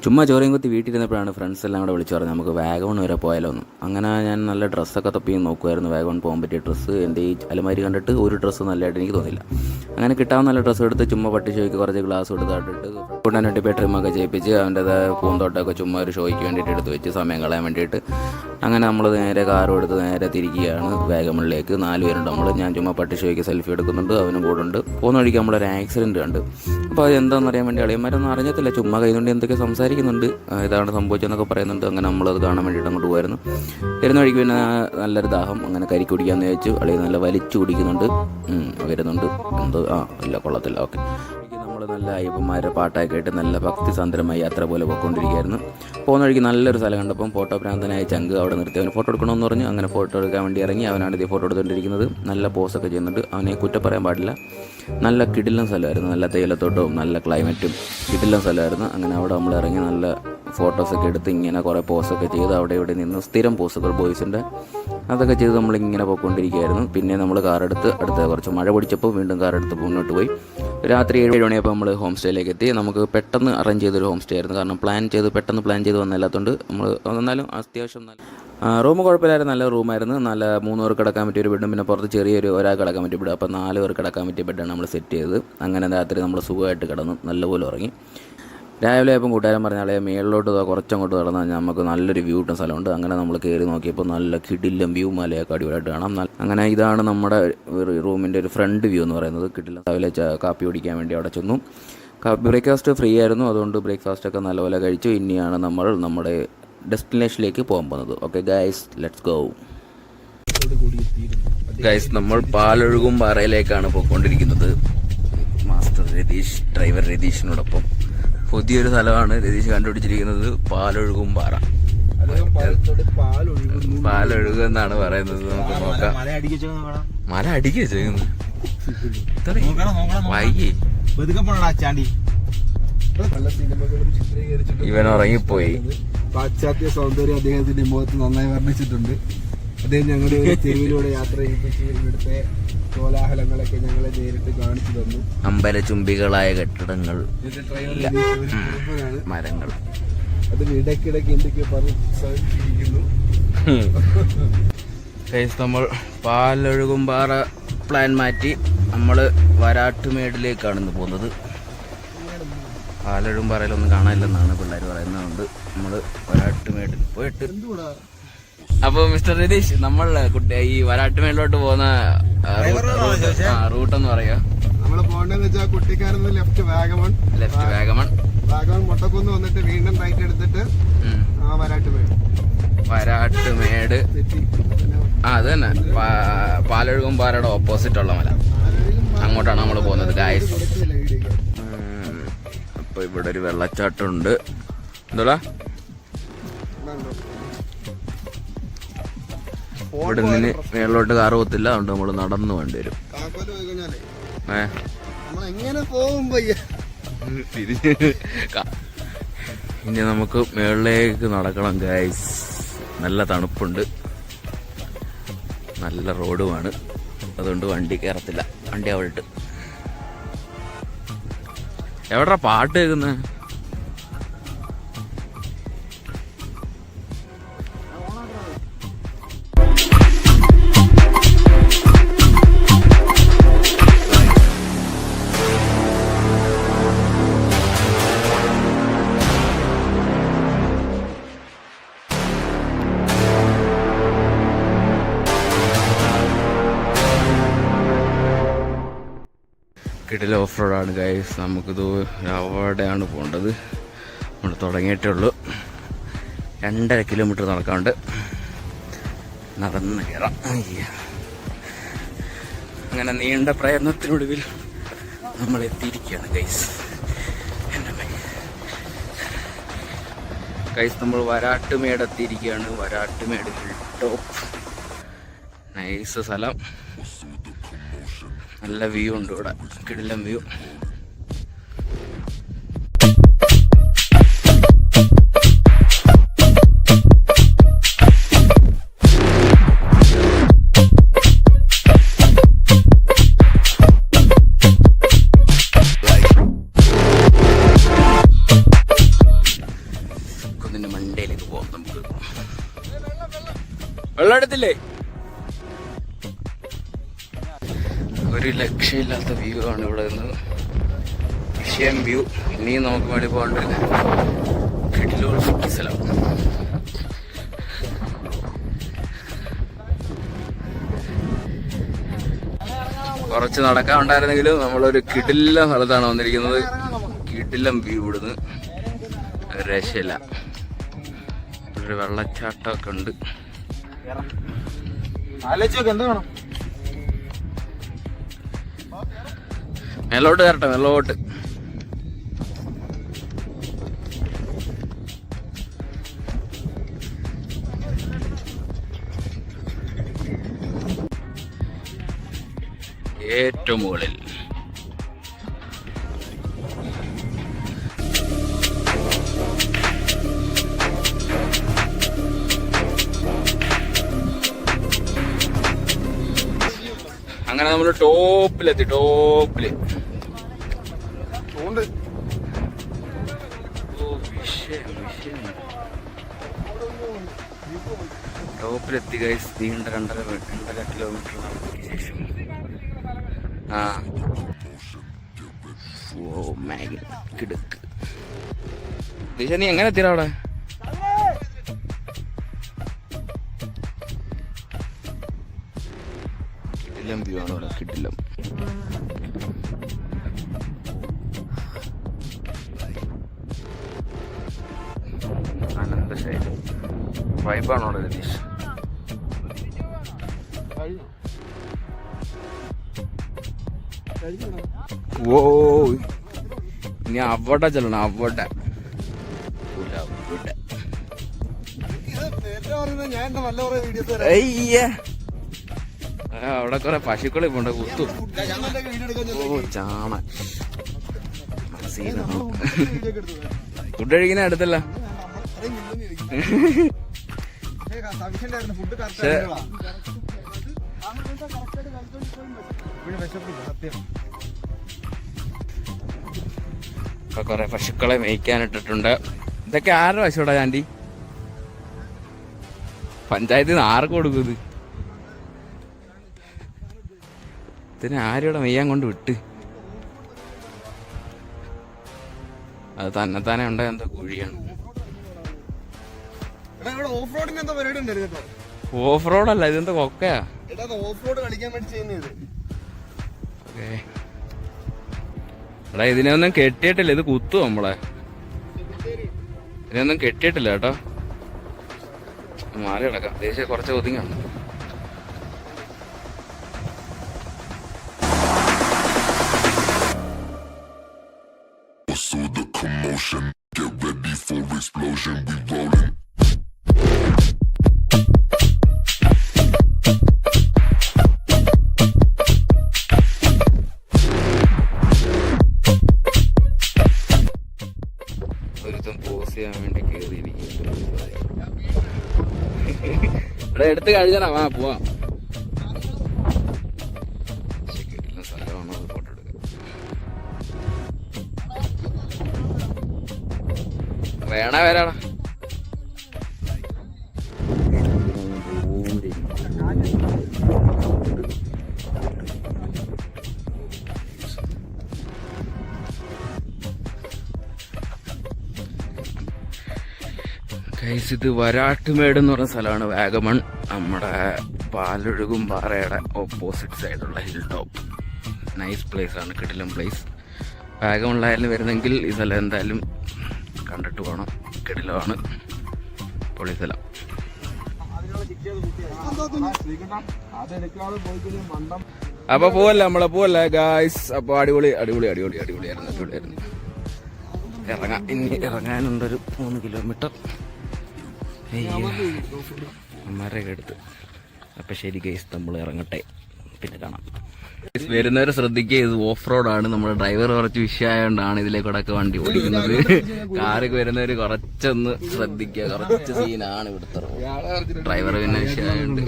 ചുമ്മാ ചോരയും കുത്തി വീട്ടിലിരുന്നപ്പോഴാണ് ഫ്രണ്ട്സ് എല്ലാം കൂടെ വിളിച്ചു പറഞ്ഞത് നമുക്ക് വാഗമൺ വരെ പോയാലോ എന്ന്. അങ്ങനെ ഞാൻ നല്ല ഡ്രസ്സൊക്കെ തപ്പി നോക്കുമായിരുന്നു വാഗമൺ പോകാൻ പറ്റിയ ഡ്രസ്സ്. എൻ്റെ ഈ അലമാരി കണ്ടിട്ട് ഒരു ഡ്രസ്സ് നല്ലതായിട്ട് എനിക്ക് തോന്നില്ല. അങ്ങനെ കിട്ടാവുന്ന നല്ല ഡ്രസ്സ് എടുത്ത് ചുമ്മാ പട്ടി ഷോയ്ക്ക് കുറച്ച് ഗ്ലാസ് കൊടുത്തിട്ട് കൂട്ടാനായിട്ട് ഇപ്പോൾ ട്രിമ്മൊക്കെ ചെയ്യിപ്പിച്ച് അവൻ്റേതായ പൂന്തോട്ടമൊക്കെ ചുമ്മാ ഒരു ഷോയ്ക്ക് വേണ്ടിയിട്ട് എടുത്ത് വെച്ച് സമയം കളയാൻ വേണ്ടിയിട്ട് അങ്ങനെ നമ്മൾ നേരെ കാറും എടുത്ത് നേരെ തിരിക്കുകയാണ് വാഗമണിലേക്ക്. 4 പേരുണ്ട് നമ്മൾ. ഞാൻ ചുമ്മാ പട്ടി ഷോയ്ക്ക് സെൽഫി എടുക്കുന്നുണ്ട്, അവനും കൂടെ ഉണ്ട്. പോകുന്ന വഴിക്ക് നമ്മളൊരു ആക്സിഡൻറ്റ് കണ്ട്. അപ്പോൾ അത് എന്താണെന്ന് അറിയാൻ വേണ്ടി അളിയന്മാരൊന്നും അറിഞ്ഞത്തില്ല, ചുമ്മാ കൈകൊണ്ട് എന്തൊക്കെ സംസാരിക്കുന്നുണ്ട്, ഇതാണ് സംഭവിച്ചതെന്നൊക്കെ പറയുന്നുണ്ട്. അങ്ങനെ നമ്മളത് കാണാൻ വേണ്ടിയിട്ട് അങ്ങോട്ട് പോയിരുന്നു. വരുന്ന വഴിക്ക് പിന്നെ നല്ലൊരു ദാഹം, അങ്ങനെ കരി കുടിക്കാമെന്ന് ചോദിച്ചു. അളിയ നല്ല വലിച്ചു കുടിക്കുന്നുണ്ട്, വരുന്നുണ്ട്. എന്തോ ഇല്ല കൊള്ളത്തില്ല. ഓക്കെ, നമ്മൾ നല്ല അയ്യപ്പന്മാരുടെ പാട്ടൊക്കെ ആയിട്ട് നല്ല ഭക്തിസാന്ദ്രമായ യാത്ര പോലെ പോയിക്കൊണ്ടിരിക്കുകയായിരുന്നു. പോകുന്ന വഴിക്ക് നല്ലൊരു സ്ഥലം കണ്ടപ്പം ഫോട്ടോ ഭ്രാന്തനായ ചങ്ക് അവിടെ നിർത്തി അവന് ഫോട്ടോ എടുക്കണമെന്ന് പറഞ്ഞു. അങ്ങനെ ഫോട്ടോ എടുക്കാൻ വേണ്ടി ഇറങ്ങി. അവനാണ് ഇത് ഫോട്ടോ എടുത്തുകൊണ്ടിരിക്കുന്നത്. നല്ല പോസൊക്കെ ചെയ്യുന്നുണ്ട്. അവനെ കുറ്റം പറയാൻ പാടില്ല. നല്ല കിടിലൻ സ്ഥലമായിരുന്നു, നല്ല തേയിലത്തോട്ടവും നല്ല ക്ലൈമറ്റും കിടിലൻ സ്ഥലമായിരുന്നു. അങ്ങനെ അവിടെ നമ്മൾ ഇറങ്ങി നല്ല ഫോട്ടോസൊക്കെ എടുത്ത് ഇങ്ങനെ കുറേ പോസൊക്കെ ചെയ്ത് അവിടെ ഇവിടെ നിന്ന് സ്ഥിരം പോസുകൾ ബോയ്സിൻ്റെ അതൊക്കെ ചെയ്ത് നമ്മളിങ്ങനെ പോയിക്കൊണ്ടിരിക്കുകയായിരുന്നു. പിന്നെ നമ്മൾ കാറെടുത്ത് അടുത്ത കുറച്ച് മഴ പിടിച്ചപ്പോൾ വീണ്ടും കാറെടുത്ത് മുന്നോട്ട് പോയി. രാത്രി 7 മണിയപ്പോൾ നമ്മൾ ഹോം സ്റ്റേയിലേക്ക് എത്തി. നമുക്ക് പെട്ടെന്ന് അറേഞ്ച് ചെയ്തൊരു ഹോം സ്റ്റേ ആയിരുന്നു, കാരണം പെട്ടെന്ന് പ്ലാൻ ചെയ്ത് വന്നില്ലാത്തതുകൊണ്ട് നമ്മൾ എന്നാലും അത്യാവശ്യം നല്ല റൂം കുഴപ്പമില്ലായിരുന്നു. നല്ല റൂമായിരുന്നു. നല്ല 3 പേർക്ക് കിടക്കാൻ പറ്റിയൊരു ബെഡും പിന്നെ പുറത്ത് ചെറിയൊരു ഒരാൾക്ക് കിടക്കാൻ പറ്റിയ ബെഡ്. അപ്പോൾ 4 പേർക്ക് കിടക്കാൻ പറ്റിയ ബെഡാണ് നമ്മൾ സെറ്റ് ചെയ്തത്. അങ്ങനെ രാത്രി നമ്മൾ സുഖമായിട്ട് കിടന്നു, നല്ലപോലെ ഉറങ്ങി. രാവിലെ ആയപ്പം കൂട്ടുകാരൻ പറഞ്ഞാൽ മേളിലോട്ട് കുറച്ചങ്ങോട്ട് നടന്നു കഴിഞ്ഞാൽ നമുക്ക് നല്ലൊരു വ്യൂ കിട്ടുന്ന സ്ഥലമുണ്ട്. അങ്ങനെ നമ്മൾ കയറി നോക്കിയപ്പോൾ നല്ല കിടിലം വ്യൂ, മലയൊക്കെ അടിപൊളിയായിട്ട് കാണാം. അങ്ങനെ ഇതാണ് നമ്മുടെ റൂമിൻ്റെ ഒരു ഫ്രണ്ട് വ്യൂ എന്ന് പറയുന്നത്. കിടിലം. രാവിലെ കാപ്പി കുടിക്കാൻ വേണ്ടി അവിടെ ചെന്നു. ബ്രേക്ക്ഫാസ്റ്റ് ഫ്രീ ആയിരുന്നു, അതുകൊണ്ട് ബ്രേക്ക്ഫാസ്റ്റൊക്കെ നല്ലപോലെ കഴിച്ചു. ഇനിയാണ് നമ്മൾ നമ്മുടെ ഡെസ്റ്റിനേഷനിലേക്ക് പോകാൻ പോകുന്നത്. Okay guys, let's go. Guys, നമ്മൾ പാലൊഴുകും പാറയിലേക്കാണ് പോയിക്കൊണ്ടിരിക്കുന്നത്. മാസ്റ്റർ രതീഷ്, ഡ്രൈവർ രതീഷിനോടൊപ്പം. പുതിയൊരു സ്ഥലമാണ് രതീഷ് കണ്ടുപിടിച്ചിരിക്കുന്നത്, പാലൊഴുകും പാറ. പാലൊഴുകുന്നാണ് പറയുന്നത്. നമുക്ക് നോക്കാം. മല അടിക്കുക ചെയ്യുന്നത് വൈകി. ഇവൻ ഉറങ്ങിപ്പോയി. പാശ്ചാത്യ സൗന്ദര്യം അദ്ദേഹത്തിന്റെ മുഖത്ത് നന്നായി വർണ്ണിച്ചിട്ടുണ്ട്. അദ്ദേഹം ഞങ്ങളുടെ ഒരു തെരുവിലൂടെ യാത്ര ചെയ്യിപ്പിച്ച് ഇവിടുത്തെ കോലാഹലങ്ങളൊക്കെ ഞങ്ങളെ നേരിട്ട് കാണിച്ചു തന്നു. അമ്പലചുംബികളായ കെട്ടിടങ്ങൾ, മരങ്ങൾ, അതിന് ഇടയ്ക്കിടയ്ക്ക് എന്തൊക്കെയോ പറഞ്ഞിരിക്കുന്നു. നമ്മൾ പാലൊഴുകും പാറ പ്ലാൻ മാറ്റി നമ്മൾ വരാട്ടുമേടിലേക്കാണ് പോകുന്നത്. പാലൊഴുകും പാറയിലൊന്നും കാണാനില്ലെന്നാണ് പിള്ളേർ പറയുന്നതുകൊണ്ട് നമ്മൾ വരാട്ടുമേടിൽ പോയിട്ട്. അപ്പൊ മിസ്റ്റർ രതീഷ്, നമ്മൾ ഈ വരാട്ടുമേളിലോട്ട് പോകുന്ന റൂട്ടെന്ന് പറയാ. നമ്മള് പോകേണ്ടതെന്ന് വെച്ചാൽ കുട്ടിക്കാരെന്ന് ലെഫ്റ്റ് വാഗമൺ മൊട്ടക്കുന്ന് വന്നിട്ട് വീണ്ടും റൈറ്റ് എടുത്തിട്ട് വരാട്ടുമേട്. അത് തന്നെ പാലൊഴുകും പാറയുടെ ഓപ്പോസിറ്റ് ഉള്ള മല, അങ്ങോട്ടാണ് നമ്മൾ പോകുന്നത് ഗായ്സ്. അപ്പൊ ഇവിടെ ഒരു വെള്ളച്ചാട്ടം ഉണ്ട്. എന്താ ഇവിടെ നിന്ന് മേളിലോട്ട് കാറ് പോകത്തില്ല, അതുകൊണ്ട് നമ്മൾ നടന്നു വേണ്ടി വരും. ഇനി നമുക്ക് മേളിലേക്ക് നടക്കണം ഗൈസ്. നല്ല തണുപ്പുണ്ട്, നല്ല റോഡുമാണ്, അതുകൊണ്ട് വണ്ടി കയറത്തില്ല. വണ്ടി അവിടെ ഇട്ട്. എവിടാ പാട്ട് കേൾക്കുന്നത്? കിടില ഓഫ് റോഡാണ് ഗൈസ്. നമുക്കിത് അവിടെയാണ് പോകേണ്ടത്. നമ്മൾ തുടങ്ങിയിട്ടേ ഉള്ളൂ. 2.5 കിലോമീറ്റർ നടക്കാണ്ട് നടന്ന് കയറാം. അങ്ങനെ നീണ്ട പ്രയത്നത്തിനൊടുവിൽ നമ്മൾ എത്തിയിരിക്കുകയാണ് ഗൈസ്. നമ്മൾ വരാട്ടുമേട് എത്തിയിരിക്കുകയാണ്. വരാട്ടുമേട് ഹിൽ ടോപ്പ്. നൈസ് സ്ഥലം, നല്ല വ്യൂ ഉണ്ട് ഇവിടെ, കിടിലം വ്യൂ. കണ്ടില്ലേ? ഒരു ലക്ഷ്യമില്ലാത്ത വ്യൂ ആണ് ഇവിടെ നിന്ന്. വിഷയം വ്യൂ. ഇനിയും നമുക്ക് വേണ്ടി പോകേണ്ട സ്ഥലം. കുറച്ച് നടക്കാൻ ഉണ്ടായിരുന്നെങ്കിലും നമ്മളൊരു കിടിലം സ്ഥലത്താണ് വന്നിരിക്കുന്നത്. കിടിലം വ്യൂ ഇവിടുന്ന് രക്ഷയില്ല. ഒരു വെള്ളച്ചാട്ടമൊക്കെ ഉണ്ട്. മേലോട്ട് കയറട്ടെ, മേലോട്ട്. ഏറ്റവും മുകളിൽ അങ്ങനെ നമ്മൾ ടോപ്പിലെത്തി. ടോപ്പില് ടോപ്പിലെത്തി ഗൈസ്. നീണ്ട 2.5 കിലോമീറ്റർ ശേഷം കിടക്ക്. ദിശ നീ എങ്ങനെ എത്തിയ അവിടെ? കിടിലം വ്യൂ ആണ് ഇവിടെ. കിടിലം. അനന്തശൈലം വൈബാണ് അവിടെ രതീഷ്. ഓ ഇനി അവിടെ ചെല്ലണം. അവിടെ അവിടെ കൊറേ പശുക്കളെ പോണ്ട കുത്തും. ഓ ചാണ ഫുഡ് കഴിക്കുന്ന അടുത്തല്ല. ഇപ്പൊ കൊറേ പശുക്കളെ മേയ്ക്കാനിട്ടിട്ടുണ്ട്. ഇതൊക്കെ ആരുടെ പശുടാ ആന്റി? പഞ്ചായത്തിൽ നിന്ന് ആർക്ക് കൊടുക്കും ഇത്? ഇതിന് ആരും മെയ്യാൻ കൊണ്ട് വിട്ട്? അത് തന്നെത്താനെ ഉണ്ടായ എന്താ കുഴിയാണ്. ഓഫ് റോഡല്ല, ഇതെന്താ കൊക്കയാ? എടാ ഇതിനൊന്നും കെട്ടിയിട്ടില്ല. ഇത് കുത്തു നമ്മളെ. ഇതിനൊന്നും കെട്ടിയിട്ടില്ല കേട്ടോ. മാറി കിടക്കാം. ദേശീയ കുറച്ച് ഒതുങ്ങാണ്. Get ready for explosion, we rolling. ഒരുത്തം പോസ് ചെയ്യാൻ വേണ്ടി കേറിയിരിക്കും. ഇവിടെ എടുത്ത് കഴിഞ്ഞാ വാ പോവാം. സ്ഥലമാണോ അത് ഫോട്ടോ എടുക്കാം. വേണ വരാടാ. ഗൈസ് ഇത് വരാട്ടുമേട് എന്ന് പറഞ്ഞ സ്ഥലമാണ്. വാഗമൺ. നമ്മുടെ പാലൊഴുകും പാറയുടെ ഓപ്പോസിറ്റ് സൈഡുള്ള ഹിൽ ടോപ്പ്. നൈസ് പ്ലേസ് ആണ്. കിടിലം പ്ലേസ്. വാഗമണിലായാലും വരുന്നെങ്കിൽ ഈ സ്ഥലം എന്തായാലും കണ്ടിട്ട് പോകണം. കിടിലമാണ്. പൊളി സ്ഥലം. അപ്പൊ പോവല്ല നമ്മളെ പോവല്ലേ ഗായ്സ്. അപ്പൊ അടിപൊളിയായിരുന്നു. ഇറങ്ങാം. ഇനി ഇറങ്ങാനുണ്ടൊരു 3 കിലോമീറ്റർ. അമ്മമാരൊക്കെ എടുത്ത്. അപ്പൊ ശരി ഗൈസ്, നമ്മൾ ഇറങ്ങട്ടെ, പിന്നെ കാണാം. വരുന്നവരെ ശ്രദ്ധിക്കുക, ഇത് ഓഫ് റോഡാണ്. നമ്മുടെ ഡ്രൈവർ കുറച്ച് വിഷയമായോണ്ടാണ് ഇതിലേക്കൂടെ വണ്ടി ഓടിക്കുന്നത്. കാറൊക്കെ വരുന്നവര് കുറച്ചൊന്ന് ശ്രദ്ധിക്കുക. കുറച്ച് സീനാണ് ഇവിടുത്തെ ഡ്രൈവർ പിന്നെ വിഷയമായോണ്ട്.